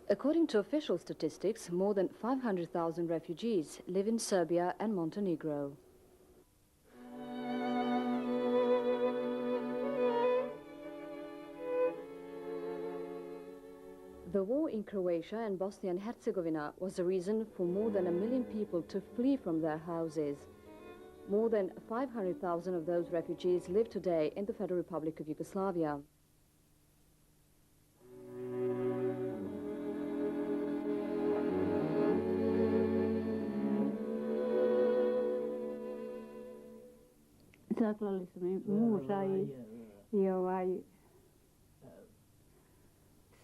According to official statistics, more than 500,000 refugees live in Serbia and Montenegro. The war in Croatia and Bosnia and Herzegovina was the reason for more than 1 million people to flee from their houses. More than 500,000 of those refugees live today in the Federal Republic of Yugoslavia. Zaklali su mi muža i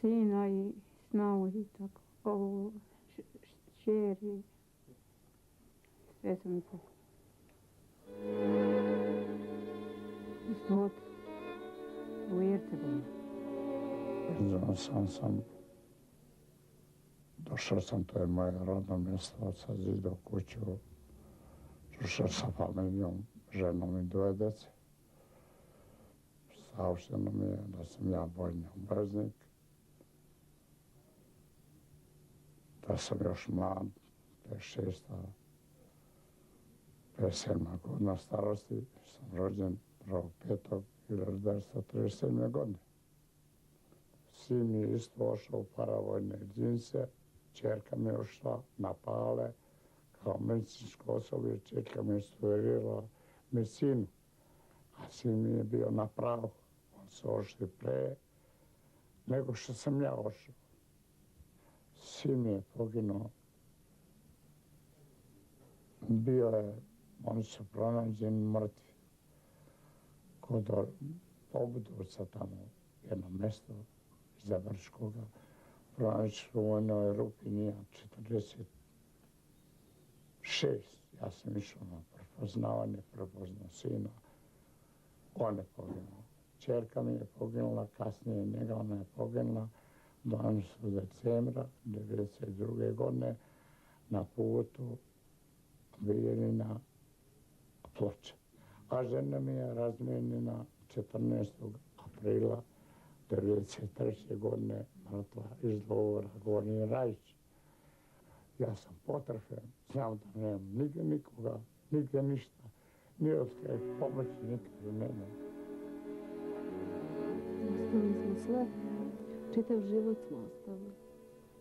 sina i snavu i tako, ovu šćer i sve su mi pokupili. U Hercegovini. Došao sam, to je moje rodno mjesto, sad zidao kuću, došao sa familijom, ženom i 2 djece. Saopšteno mi je da sam ja vojni obveznik, da sam još mlad, 57. godina starosti, sam rođen 1.5.1937. godine. Sin mi je isto ošao u paravojne jedinice, čerka mi je ošla na Pale, kao medicinsko osoblje, čerka mi je studirala medicinu, a sin mi je bio na pravu. On se ošli pre nego što sam ja ošao. Sin mi je poginuo. Oni su pronađeni mrtvi kod Pobudovca tamo, jedno mjesto iza Brčkoga. Pronađeni su u vojnoj Rupinija 46. Ja sam išao na prepoznavanje, prepoznao sina. On je poginuo. Čerka mi je poginula, kasnije njega ona je poginula 12. decembra 1992. godine na putu Bijeljina Ploče. A žena mi je razmijenjena 14. aprila 1993. godine mrtva iz Lovora, Gornji Rajić. Ja sam potrefen, znam da nemam nigdje nikoga, nigdje ništa, ni od kaj pomoći nikada nema. Ostavili smo sve, čitav život smo ostavili,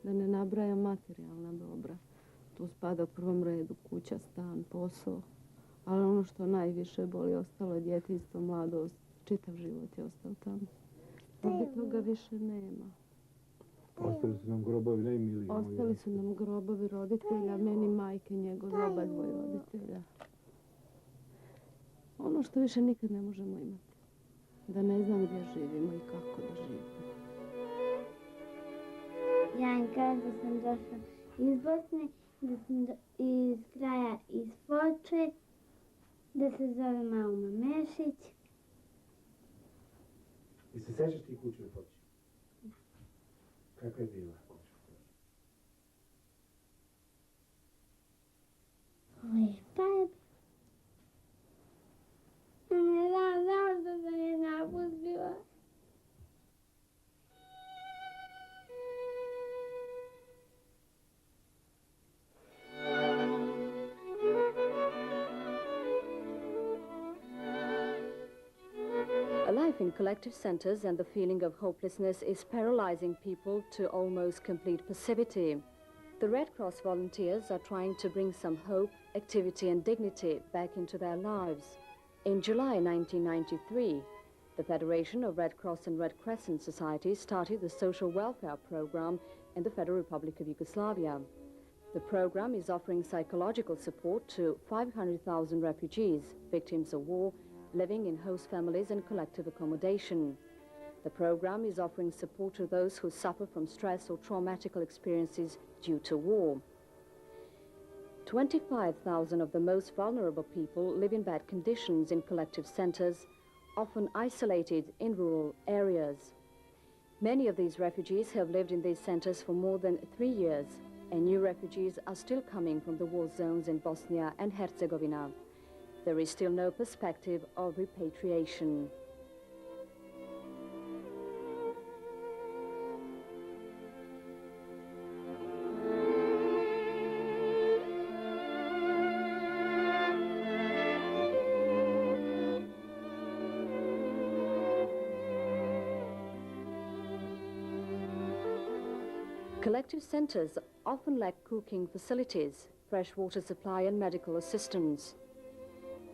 da ne nabrajam materijalna dobra. Tu spada u prvom redu kuća, stan, posao, ali ono što najviše boli, ostalo je djetinjstvo, mladost, čitav život je ostao tamo. Ovdje toga više nema. Ostali su nam grobovi najmiliji. Ostali su nam grobovi roditelja, meni majke, njegov, oba dvoje roditelja. Ono što više nikad ne možemo imati. Da ne znam gdje živimo i kako da živimo. Ja im kažem da sam došla iz Bosne, da sam iz kraja iz Foče, da se zove Mauma Mešić. I se sećaš ti kuću u Foči? Kako je bila kuća u Foči? Lijepa je bila. Ne znam zašto sam je napustila. Life in collective centers and the feeling of hopelessness is paralyzing people to almost complete passivity. The Red Cross volunteers are trying to bring some hope, activity and dignity back into their lives. In July 1993, the Federation of Red Cross and Red Crescent Societies started the social welfare program in the Federal Republic of Yugoslavia. The program is offering psychological support to 500,000 refugees, victims of war, living in host families and collective accommodation. The program is offering support to those who suffer from stress or traumatic experiences due to war. 25,000 of the most vulnerable people live in bad conditions in collective centers, often isolated in rural areas. Many of these refugees have lived in these centers for more than 3 years, and new refugees are still coming from the war zones in Bosnia and Herzegovina. There is still no perspective of repatriation. Collective centers often lack cooking facilities, fresh water supply and medical assistance.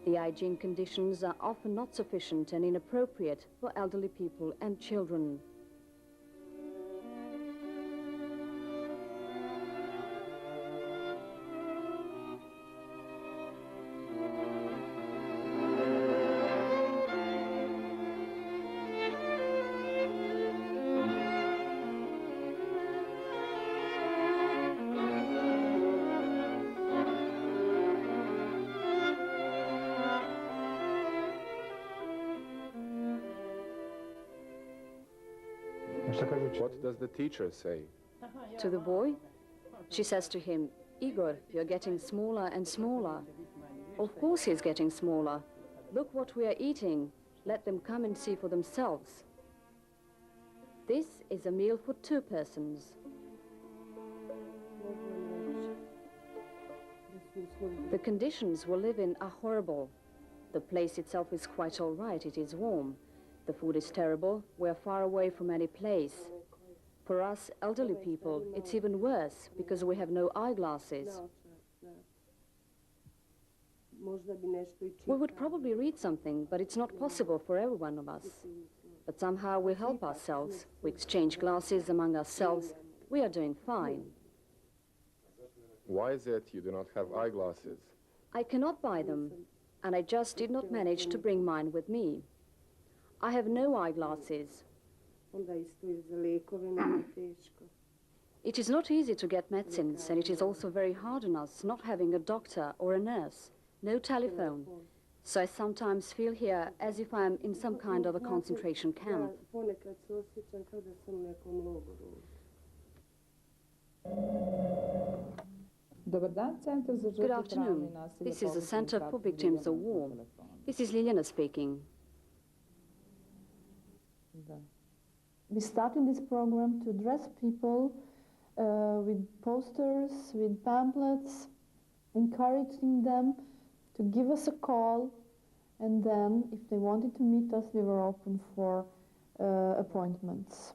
The hygiene conditions are often not sufficient and inappropriate for elderly people and children. What does the teacher say? To the boy, she says to him, "Igor, you're getting smaller and smaller." Of course he's getting smaller. Look what we are eating. Let them come and see for themselves. This is a meal for 2 persons. The conditions we live in are horrible. The place itself is quite all right. It is warm. The food is terrible. We're far away from any place. For us elderly people, it's even worse because we have no eyeglasses. We would probably read something, but it's not possible for every one of us. But somehow we help ourselves. We exchange glasses among ourselves. We are doing fine. Why is it you do not have eyeglasses? I cannot buy them, and I just did not manage to bring mine with me. I have no eyeglasses. It is not easy to get medicines, and it is also very hard on us not having a doctor or a nurse, no telephone. So I sometimes feel here as if I am in some kind of a concentration camp. Good afternoon. This is the Center for Victims of War. This is Liliana speaking. We started this program to address people with posters, with pamphlets, encouraging them to give us a call, and then if they wanted to meet us, we were open for appointments.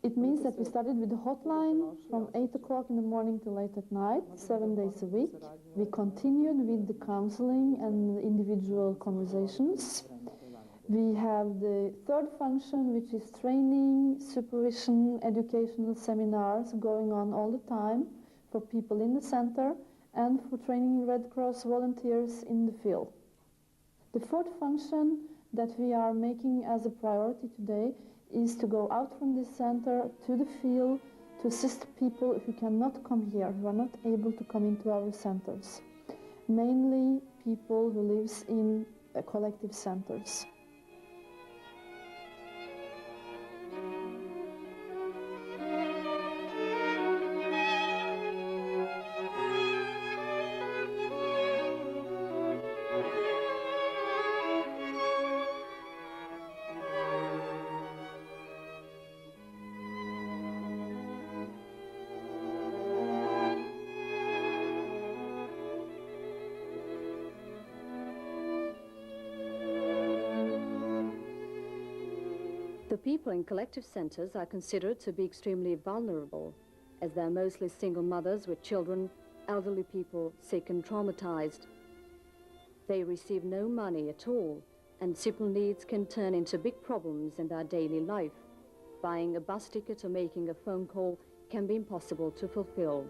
It means that we started with a hotline from 8 o'clock in the morning till late at night, 7 days a week. We continued with the counseling and individual conversations. We have the 3rd function, which is training, supervision, educational seminars going on all the time for people in the center and for training Red Cross volunteers in the field. The 4th function that we are making as a priority today is to go out from this center to the field to assist people who cannot come here, who are not able to come into our centers. Mainly people who live in collective centers. The people in collective centers are considered to be extremely vulnerable, as they are mostly single mothers with children, elderly people, sick and traumatized. They receive no money at all, and simple needs can turn into big problems in their daily life. Buying a bus ticket or making a phone call can be impossible to fulfill.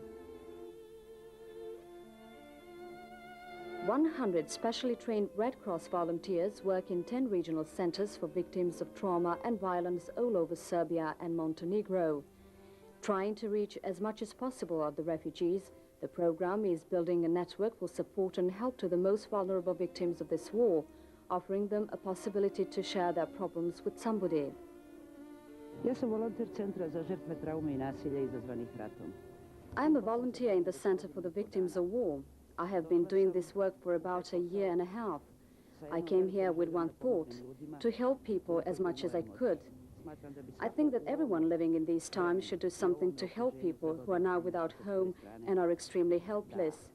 100 specially trained Red Cross volunteers work in 10 regional centers for victims of trauma and violence all over Serbia and Montenegro. Trying to reach as much as possible of the refugees, the program is building a network for support and help to the most vulnerable victims of this war, offering them a possibility to share their problems with somebody. Ja sam volonter Centra za žrtve traume I nasilja izazvanih ratom. I am a volunteer in the Center for the Victims of War. I have been doing this work for about a year and a half. I came here with one thought, to help people as much as I could. I think that everyone living in these times should do something to help people who are now without home and are extremely helpless.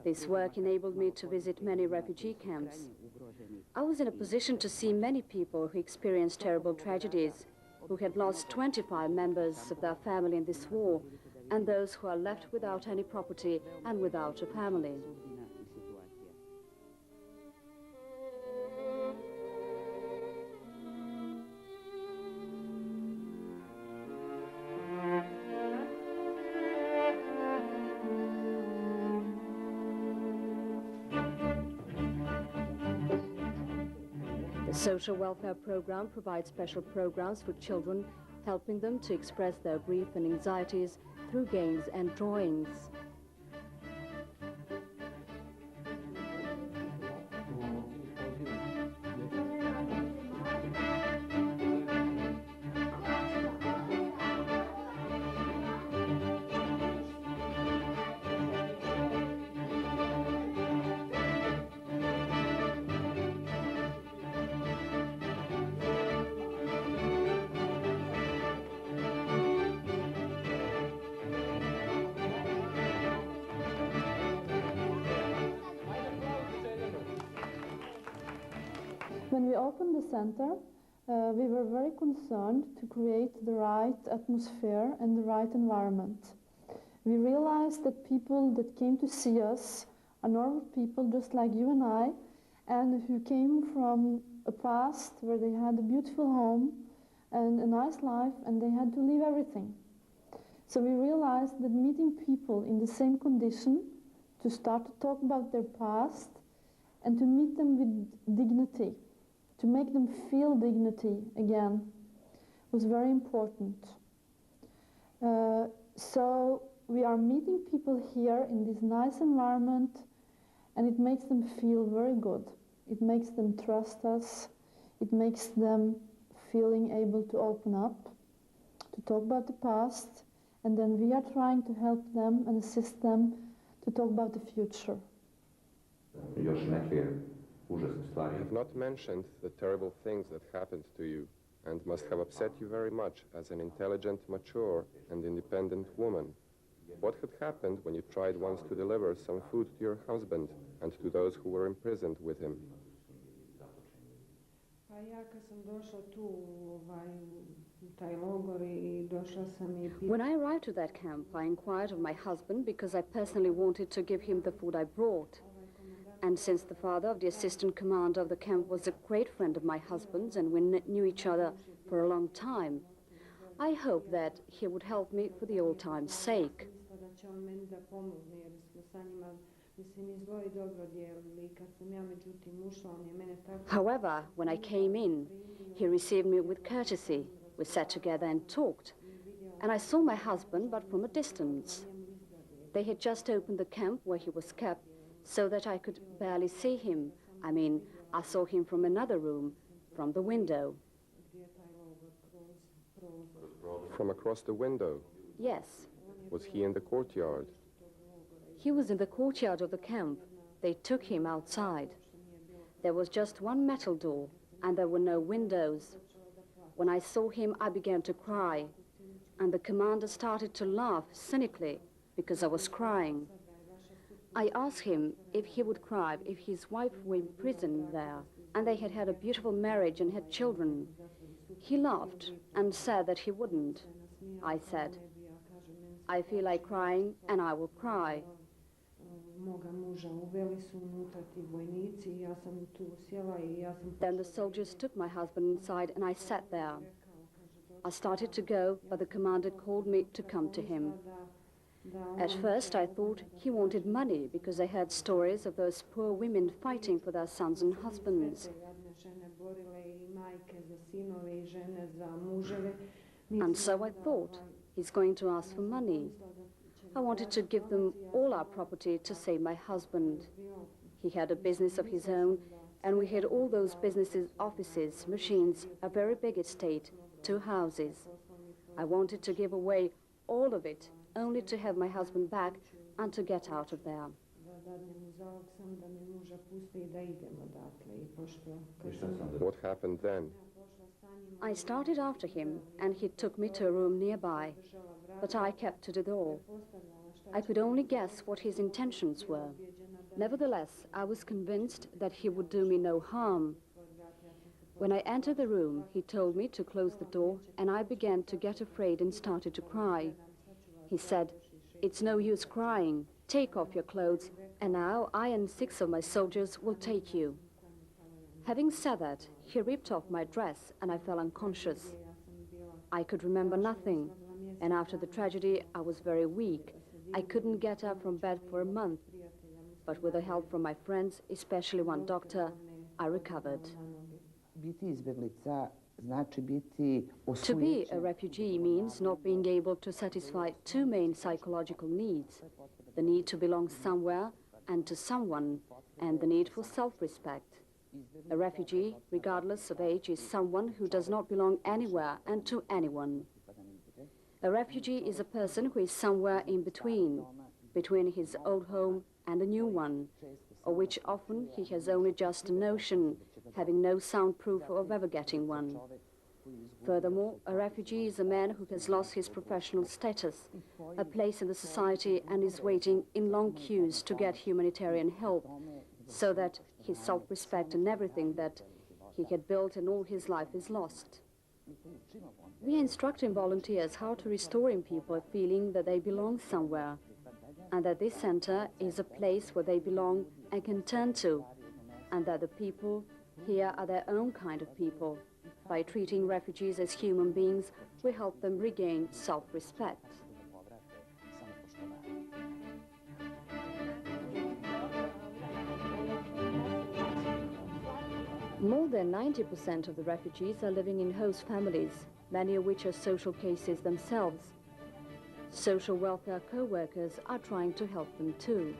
This work enabled me to visit many refugee camps. I was in a position to see many people who experienced terrible tragedies. who had lost 25 members of their family in this war, and those who are left without any property and without a family. The social welfare program provides special programs for children, helping them to express their grief and anxieties through games and drawings. When we opened the center, we were very concerned to create the right atmosphere and the right environment. We realized that people that came to see us are normal people just like you and I, and who came from a past where they had a beautiful home and a nice life, and they had to leave everything. So we realized that meeting people in the same condition, to start to talk about their past, and to meet them with dignity, to make them feel dignity again, was very important. So we are meeting people here in this nice environment, and it makes them feel very good. It makes them trust us. It makes them feeling able to open up, to talk about the past, and then we are trying to help them and assist them to talk about the future. You have not mentioned the terrible things that happened to you and must have upset you very much as an intelligent, mature, and independent woman. What had happened when you tried once to deliver some food to your husband and to those who were imprisoned with him? When I arrived to that camp, I inquired of my husband because I personally wanted to give him the food I brought. And since the father of the assistant commander of the camp was a great friend of my husband's and we knew each other for a long time, I hoped that he would help me for the old time's sake. However, when I came in, he received me with courtesy. We sat together and talked. And I saw my husband, but from a distance. They had just opened the camp where he was kept, so that I could barely see him. I mean, I saw him from another room, from the window. From across the window? Yes. Was he in the courtyard? He was in the courtyard of the camp. They took him outside. There was just one metal door, and there were no windows. When I saw him, I began to cry, and the commander started to laugh cynically because I was crying. I asked him if he would cry if his wife were in prison there, and they had had a beautiful marriage and had children. He laughed and said that he wouldn't. I said, I feel like crying, and I will cry. Then the soldiers took my husband inside, and I sat there. I started to go, but the commander called me to come to him. At first, I thought he wanted money because I heard stories of those poor women fighting for their sons and husbands. And so I thought, he's going to ask for money. I wanted to give them all our property to save my husband. He had a business of his own, and we had all those businesses, offices, machines, a very big estate, 2 houses. I wanted to give away all of it, only to have my husband back and to get out of there. What happened then? I started after him, and he took me to a room nearby, but I kept to the door. I could only guess what his intentions were. Nevertheless, I was convinced that he would do me no harm. When I entered the room, he told me to close the door, and I began to get afraid and started to cry. He said, "It's no use crying. Take off your clothes, and now I and 6 of my soldiers will take you." Having said that, he ripped off my dress, and I fell unconscious. I could remember nothing, and after the tragedy, I was very weak. I couldn't get up from bed for a month, but with the help from my friends, especially one doctor, I recovered. To be a refugee means not being able to satisfy 2 main psychological needs: the need to belong somewhere and to someone, and the need for self-respect. A refugee, regardless of age, is someone who does not belong anywhere and to anyone. A refugee is a person who is somewhere in between his old home and a new one, of which often he has only just a notion, having no sound proof of ever getting one. Furthermore, a refugee is a man who has lost his professional status, a place in the society, and is waiting in long queues to get humanitarian help, so that his self-respect and everything that he had built in all his life is lost. We are instructing volunteers how to restore in people a feeling that they belong somewhere, and that this center is a place where they belong and can turn to, and that the people here are their own kind of people. By treating refugees as human beings, we help them regain self-respect. More than 90% of the refugees are living in host families, many of which are social cases themselves. Social welfare co-workers are trying to help them too.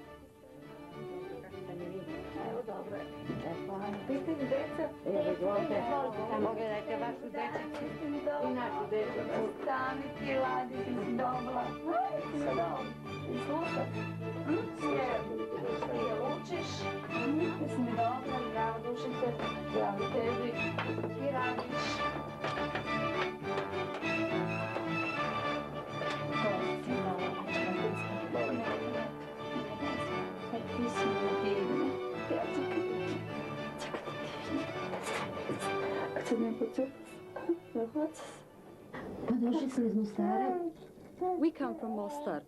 We come from Mostar.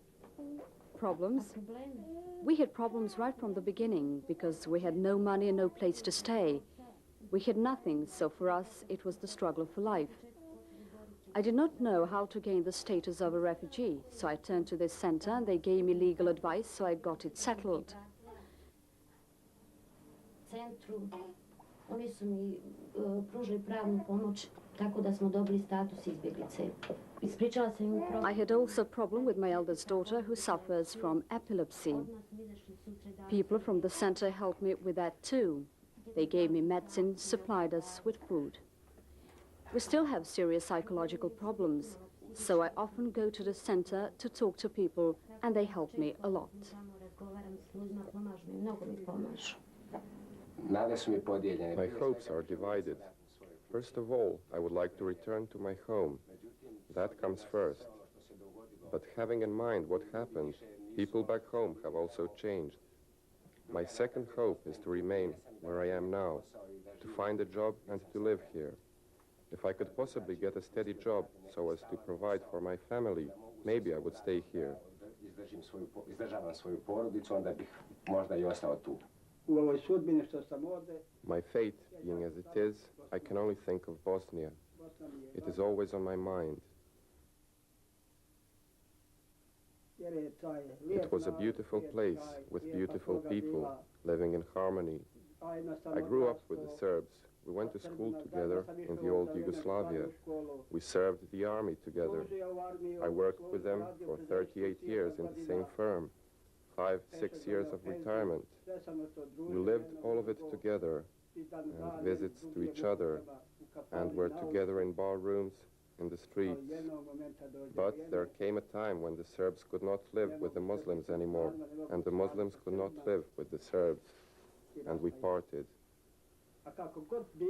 Problems? We had problems right from the beginning because we had no money and no place to stay. We had nothing, so for us it was the struggle for life. I did not know how to gain the status of a refugee, so I turned to this center and they gave me legal advice, so I got it settled. Oni su mi pružili pravnu pomoć tako da smo dobili status izbjeglice. Ispričala sam im problem. I had also a problem with my eldest daughter who suffers from epilepsy. People from the center helped me with that too. They gave me medicine, supplied us with food. We still have serious psychological problems, so I often go to the center to talk to people, and they help me a lot. My hopes are divided. First of all, I would like to return to my home. That comes first. But having in mind what happened, people back home have also changed. My second hope is to remain where I am now, to find a job and to live here. If I could possibly get a steady job so as to provide for my family, maybe I would stay here. My fate being as it is, I can only think of Bosnia. It is always on my mind. It was a beautiful place with beautiful people living in harmony. I grew up with the Serbs. We went to school together in the old Yugoslavia. We served the army together. I worked with them for 38 years in the same firm, 5-6 years of retirement. We lived all of it together, and visits to each other, and were together in bar rooms, in the streets. But there came a time when the Serbs could not live with the Muslims anymore, and the Muslims could not live with the Serbs, and we parted.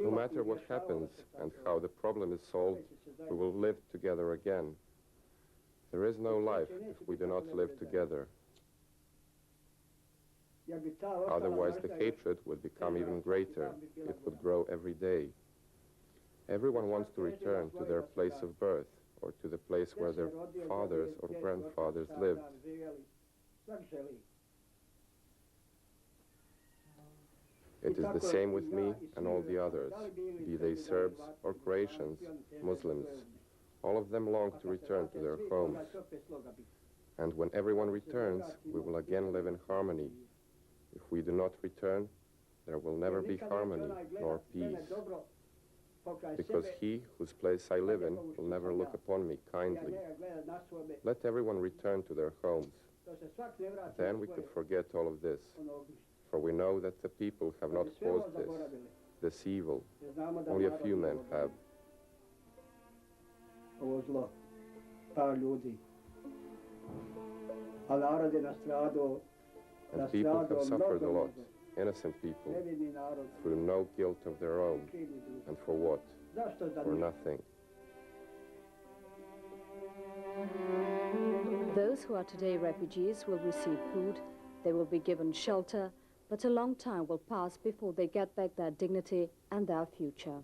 No matter what happens and how the problem is solved, we will live together again. There is no life if we do not live together. Otherwise, the hatred would become even greater. It would grow every day. Everyone wants to return to their place of birth or to the place where their fathers or grandfathers lived. It is the same with me and all the others, be they Serbs or Croatians, Muslims. All of them long to return to their homes. And when everyone returns, we will again live in harmony. If we do not return, there will never be harmony nor peace. Because he whose place I live in will never look upon me kindly. Let everyone return to their homes. Then we could forget all of this. For we know that the people have not caused this evil. Only a few men have. And people have suffered a lot, innocent people, through no guilt of their own. And for what? For nothing. Those who are today refugees will receive food, they will be given shelter, but a long time will pass before they get back their dignity and their future.